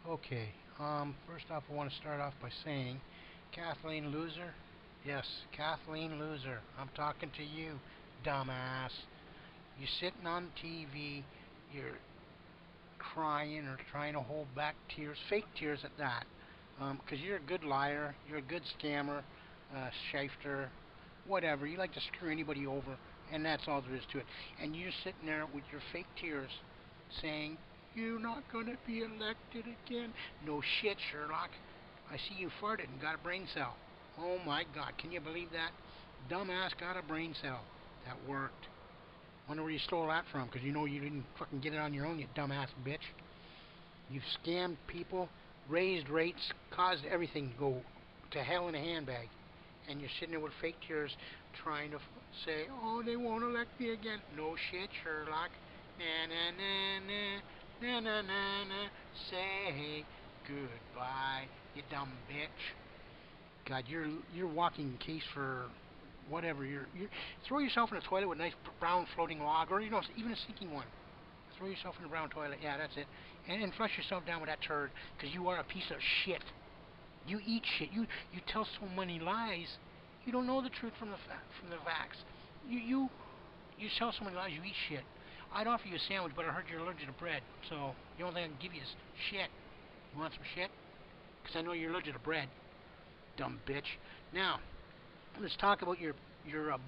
Okay, first off, I want to start off by saying, Kathleen Loser? Yes, Kathleen Loser. I'm talking to you, dumbass. You're sitting on TV, you're crying or trying to hold back tears, fake tears at that. Because you're a good liar, you're a good scammer, shifter, whatever. You like to screw anybody over, and that's all there is to it. And you're sitting there with your fake tears saying, you're not going to be elected again. No shit, Sherlock. I see you farted and got a brain cell. Oh my god, can you believe that? Dumbass got a brain cell. That worked. Wonder where you stole that from, because you know you didn't fucking get it on your own, you dumbass bitch. You've scammed people, raised rates, caused everything to go to hell in a handbag. And you're sitting there with fake tears trying to say, oh, they won't elect me again. No shit, Sherlock. Na na na na. Na na na na, say goodbye, you dumb bitch. God, you're walking case for whatever. You throw yourself in a toilet with a nice brown floating log, or even a sinking one. Throw yourself in a brown toilet. Yeah, that's it. And flush yourself down with that turd, because you are a piece of shit. You eat shit. You tell so many lies. You don't know the truth from the facts. You tell so many lies. You eat shit. I'd offer you a sandwich, but I heard you're allergic to bread, so the only thing I can give you is shit. You want some shit? Because I know you're allergic to bread, dumb bitch. Now, let's talk about your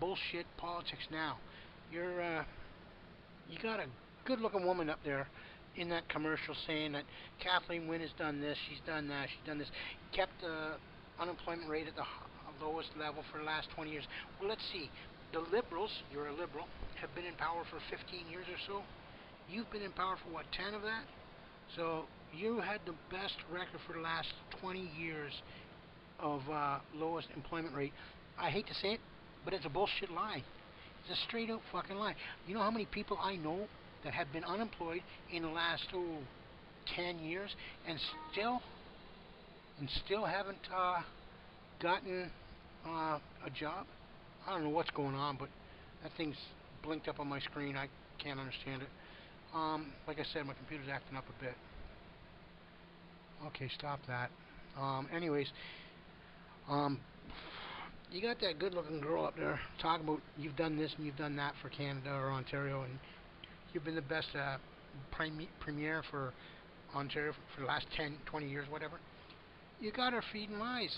bullshit politics now. You got a good-looking woman up there in that commercial saying that Kathleen Wynne has done this, she's done that, she's done this, kept the unemployment rate at the lowest level for the last 20 years. Well, let's see. The liberals, you're a liberal, have been in power for 15 years or so. You've been in power for what, 10 of that? So you had the best record for the last 20 years of lowest employment rate. I hate to say it, but it's a bullshit lie. It's a straight out fucking lie. You know how many people I know that have been unemployed in the last 10 years and still haven't gotten a job? I don't know what's going on, but that thing's blinked up on my screen. I can't understand it. Like I said, my computer's acting up a bit. Okay, stop that. Anyways, you got that good-looking girl up there talking about you've done this and you've done that for Canada or Ontario, and you've been the best premier for Ontario for the last 10, 20 years, whatever. You got her feeding lies.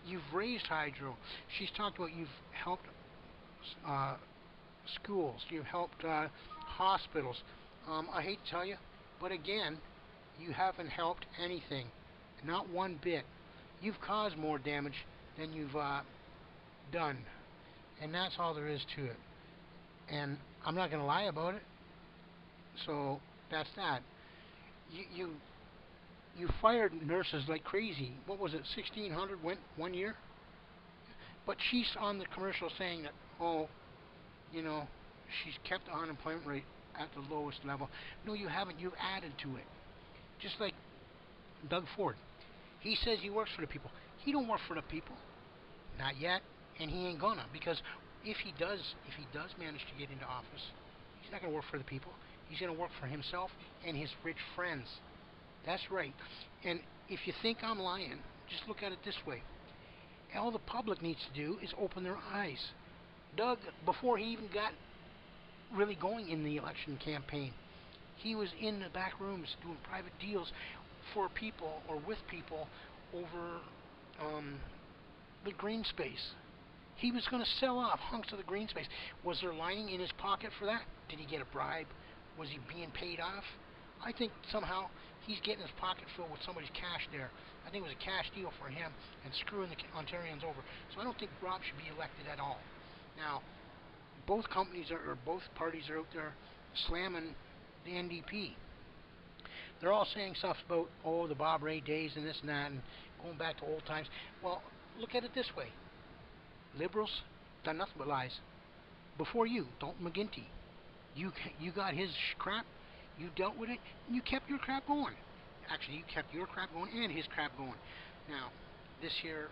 You've raised hydro. She's talked about you've helped schools. You've helped hospitals. I hate to tell you, but again, you haven't helped anything. Not one bit. You've caused more damage than you've done. And that's all there is to it. And I'm not going to lie about it. So that's that. You fired nurses like crazy. What was it, 1,600 went 1 year? But she's on the commercial saying that, oh, she's kept the unemployment rate at the lowest level. No, you haven't. You've added to it. Just like Doug Ford. He says he works for the people. He don't work for the people. Not yet. And he ain't gonna. Because if he does manage to get into office, he's not going to work for the people. He's going to work for himself and his rich friends. That's right. And if you think I'm lying, just look at it this way. All the public needs to do is open their eyes. Doug, before he even got really going in the election campaign, he was in the back rooms doing private deals for people or with people over the green space. He was going to sell off hunks of the green space. Was there lining in his pocket for that? Did he get a bribe? Was he being paid off? I think somehow he's getting his pocket filled with somebody's cash there. I think it was a cash deal for him and screwing the Ontarians over. So I don't think Rob should be elected at all. Now, both companies or both parties are out there slamming the NDP. They're all saying stuff about, oh, the Bob Ray days and this and that and going back to old times. Well, look at it this way. Liberals done nothing but lies. Before you, Dalton McGuinty, you got his crap, you dealt with it, and you kept your crap going. Actually, you kept your crap going and his crap going. Now, this here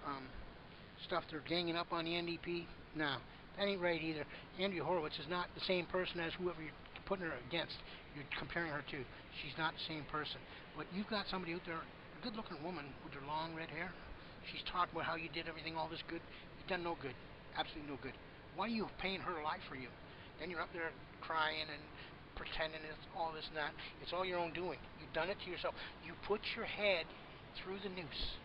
stuff they're ganging up on the NDP, nah, that ain't right either. Andrea Horowitz is not the same person as whoever you're putting her against. You're comparing her to. She's not the same person. But you've got somebody out there a good-looking woman with her long red hair. She's talking about how you did everything, all this good. You've done no good. Absolutely no good. Why are you paying her to lie for you? Then you're up there crying and pretending it's all this and that. It's all your own doing. You've done it to yourself. You put your head through the noose,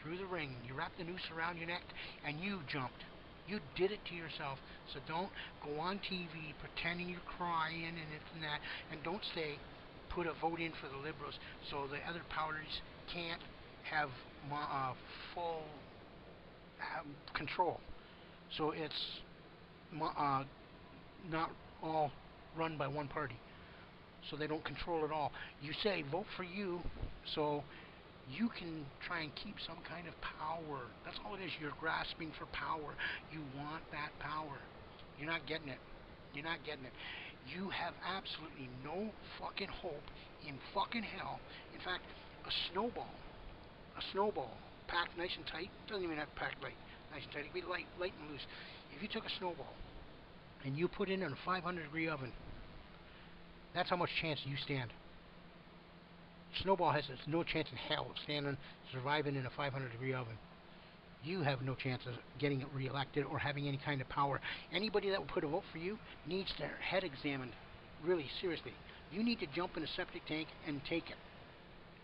through the ring. You wrap the noose around your neck, and you jumped. You did it to yourself. So don't go on TV pretending you're crying and this and that. And don't say, put a vote in for the Liberals so the other parties can't have full control. So it's not all run by one party. So they don't control it all. You say, vote for you so you can try and keep some kind of power. That's all it is. You're grasping for power. You want that power. You're not getting it. You're not getting it. You have absolutely no fucking hope in fucking hell. In fact, a snowball, packed nice and tight, doesn't even have to pack light, nice and tight, it can be light and loose. If you took a snowball and you put it in a 500-degree oven, that's how much chance you stand. Snowball has no chance in hell of surviving in a 500-degree oven. You have no chance of getting reelected or having any kind of power. Anybody that will put a vote for you needs their head examined, really seriously. You need to jump in a septic tank and take it.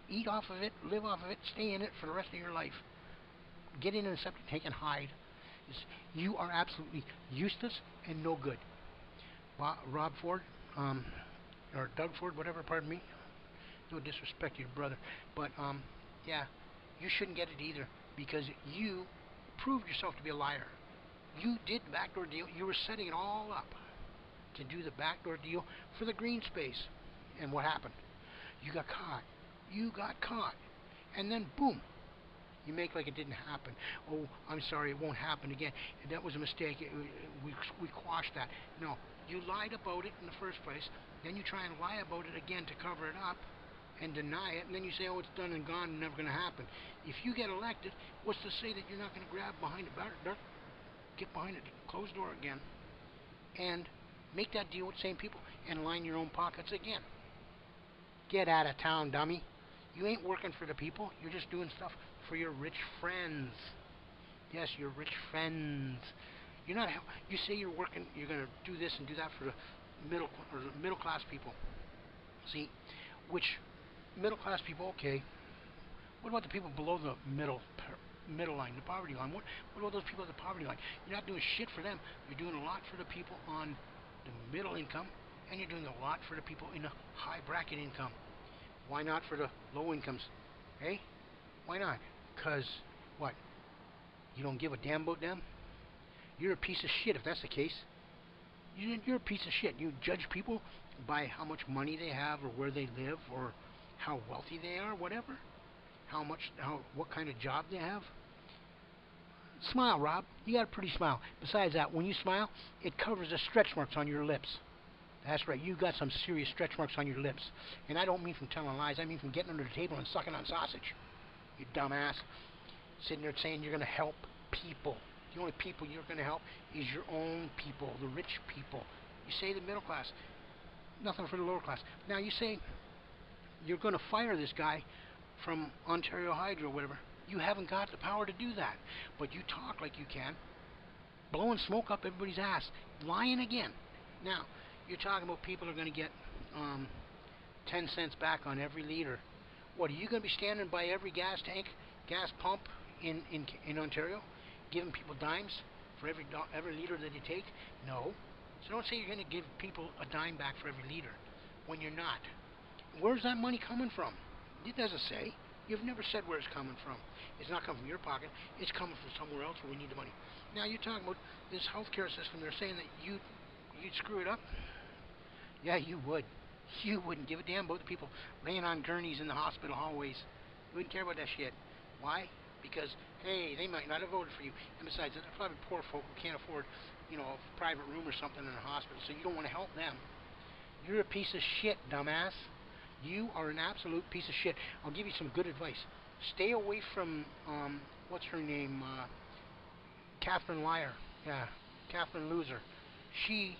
Eat off of it, live off of it, stay in it for the rest of your life. Get in a septic tank and hide. You are absolutely useless and no good. Rob Ford, or Doug Ford, whatever, pardon me. No disrespect to your brother. But, yeah, you shouldn't get it either because you proved yourself to be a liar. You did the backdoor deal. You were setting it all up to do the backdoor deal for the green space. And what happened? You got caught. You got caught. And then, boom, you make like it didn't happen. Oh, I'm sorry, it won't happen again. That was a mistake. We quashed that. No, you lied about it in the first place. Then you try and lie about it again to cover it up and deny it. And then you say, oh, it's done and gone and never going to happen. If you get elected, what's to say that you're not going to grab behind the dark, get behind the closed door again and make that deal with the same people and line your own pockets again? Get out of town, dummy. You ain't working for the people. You're just doing stuff for your rich friends. Yes, your rich friends. You're not. You say you're working. You're going to do this and do that for the middle class people. See, which middle class people? Okay. What about the people below the middle line, the poverty line? What about those people at the poverty line? You're not doing shit for them. You're doing a lot for the people on the middle income, and you're doing a lot for the people in the high bracket income. Why not for the low incomes? Hey? Why not? Because, what? You don't give a damn about them? You're a piece of shit if that's the case. You're a piece of shit. You judge people by how much money they have or where they live or how wealthy they are, whatever. What kind of job they have. Smile, Rob. You got a pretty smile. Besides that, when you smile, it covers the stretch marks on your lips. That's right, you got some serious stretch marks on your lips. And I don't mean from telling lies, I mean from getting under the table and sucking on sausage. You dumbass. Sitting there saying you're going to help people. The only people you're going to help is your own people, the rich people. You say the middle class. Nothing for the lower class. Now you say you're going to fire this guy from Ontario Hydro or whatever. You haven't got the power to do that. But you talk like you can. Blowing smoke up everybody's ass. Lying again. Now, you're talking about people are going to get 10 cents back on every liter. What, are you going to be standing by every gas pump in Ontario, giving people dimes for every liter that you take? No. So don't say you're going to give people a dime back for every liter when you're not. Where's that money coming from? It doesn't say. You've never said where it's coming from. It's not coming from your pocket. It's coming from somewhere else where we need the money. Now you're talking about this healthcare system. They're saying that you'd screw it up. Yeah, you would. You wouldn't give a damn about the people laying on gurneys in the hospital hallways. You wouldn't care about that shit. Why? Because, hey, they might not have voted for you. And besides, they're probably poor folk who can't afford, a private room or something in a hospital, so you don't want to help them. You're a piece of shit, dumbass. You are an absolute piece of shit. I'll give you some good advice. Stay away from, what's her name? Kathleen Liar. Yeah, Kathleen Loser. She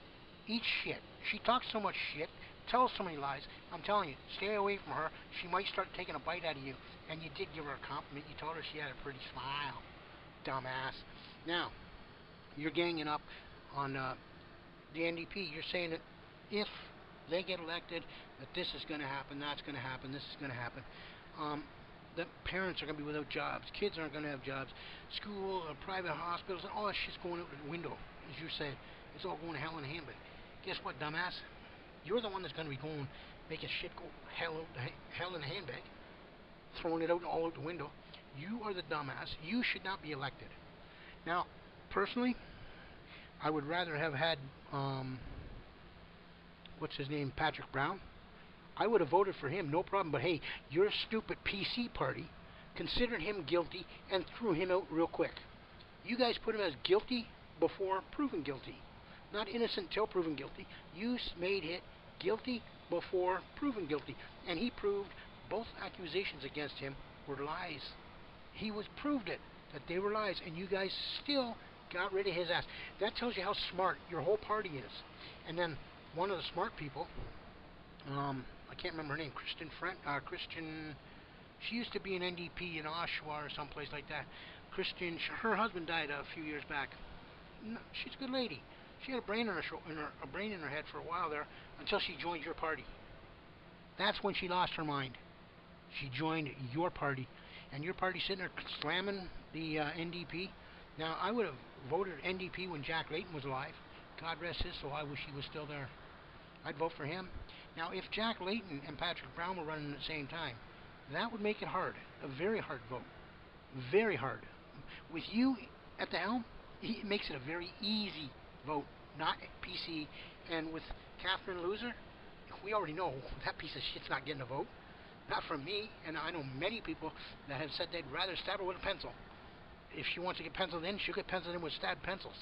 eats shit. She talks so much shit tells so many lies. I'm telling you, stay away from her. She might start taking a bite out of you. And you did give her a compliment. You told her she had a pretty smile. Dumbass. Now, you're ganging up on the NDP. You're saying that if they get elected, that this is going to happen, that's going to happen, this is going to happen. That parents are going to be without jobs. Kids aren't going to have jobs. School, private hospitals, and all that shit's going out the window. As you say, it's all going to hell in a handbag. Guess what, dumbass? You're the one that's going to be going, making shit go hell in a handbag, throwing it out all out the window. You are the dumbass. You should not be elected. Now, personally, I would rather have had, what's his name, Patrick Brown. I would have voted for him, no problem. But hey, your stupid PC party considered him guilty and threw him out real quick. You guys put him as guilty before proven guilty. Not innocent till proven guilty. You made it guilty before proven guilty. And he proved both accusations against him were lies. He was proved it, that they were lies. And you guys still got rid of his ass. That tells you how smart your whole party is. And then one of the smart people, I can't remember her name, Christian, she used to be an NDP in Oshawa or someplace like that. Christian, her husband died a few years back. No, she's a good lady. She had a brain in her head for a while there until she joined your party. That's when she lost her mind. She joined your party, and your party sitting there slamming the NDP. Now, I would have voted NDP when Jack Layton was alive. God rest his soul. I wish he was still there. I'd vote for him. Now, if Jack Layton and Patrick Brown were running at the same time, that would make it hard. A very hard vote. Very hard. With you at the helm, it makes it a very easy vote, not PC. And with Catherine Loser, we already know that piece of shit's not getting a vote. Not from me, and I know many people that have said they'd rather stab her with a pencil. If she wants to get penciled in, she'll get penciled in with stabbed pencils.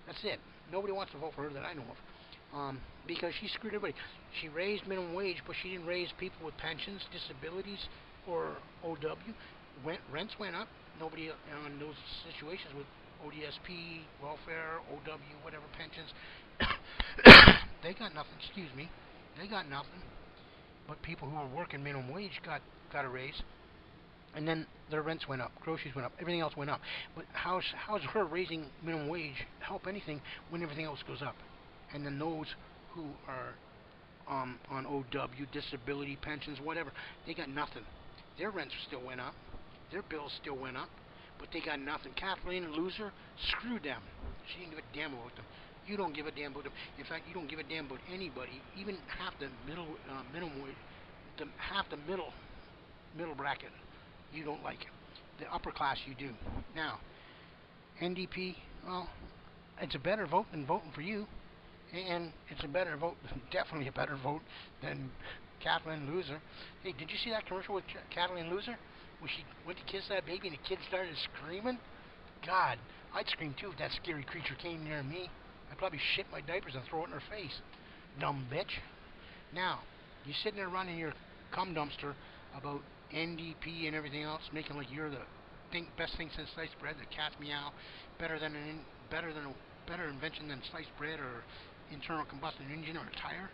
That's it. Nobody wants to vote for her that I know of. Because she screwed everybody. She raised minimum wage, but she didn't raise people with pensions, disabilities, or OW. Rents went up. Nobody in those situations with ODSP, welfare, OW, whatever pensions, they got nothing. Excuse me, they got nothing. But people who were working minimum wage got a raise, and then their rents went up, groceries went up, everything else went up. But how's her raising minimum wage help anything when everything else goes up? And then those who are on OW, disability, pensions, whatever, they got nothing. Their rents still went up. Their bills still went up. But they got nothing. Kathleen, Loser, screw them. She didn't give a damn about them. You don't give a damn about them. In fact, you don't give a damn about anybody, even half the minimum wage, half the middle bracket. You don't like it. The upper class you do. Now, NDP, well, it's a better vote than voting for you. And it's a better vote, definitely a better vote than Kathleen Loser. Hey, did you see that commercial with Kathleen Loser? When she went to kiss that baby and the kid started screaming? God, I'd scream too if that scary creature came near me. I'd probably shit my diapers and throw it in her face. Dumb bitch. Now, you sitting there running your cum dumpster about NDP and everything else, making like you're the best thing since sliced bread, the cat's meow, better invention than sliced bread or internal combustion engine or a tire.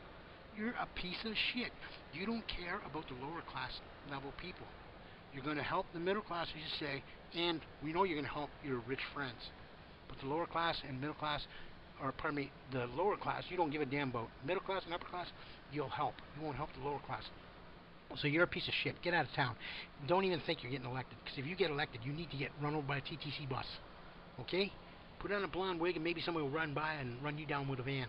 You're a piece of shit. You don't care about the lower class level people. You're going to help the middle class, as you say, and we know you're going to help your rich friends. But the lower class and middle class, or pardon me, the lower class, you don't give a damn about. Middle class and upper class, you'll help. You won't help the lower class. So you're a piece of shit. Get out of town. Don't even think you're getting elected, because if you get elected, you need to get run over by a TTC bus. Okay? Put on a blonde wig and maybe somebody will run by and run you down with a van.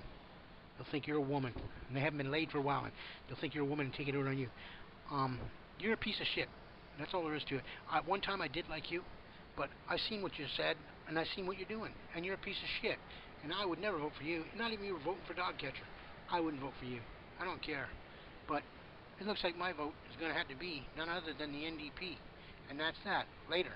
They'll think you're a woman, and they haven't been laid for a while, and they'll think you're a woman and take it out on you. You're a piece of shit. That's all there is to it. One time I did like you, but I've seen what you said, and I've seen what you're doing, and you're a piece of shit. And I would never vote for you. Not even you were voting for Dogcatcher. I wouldn't vote for you. I don't care. But it looks like my vote is going to have to be none other than the NDP. And that's that. Later.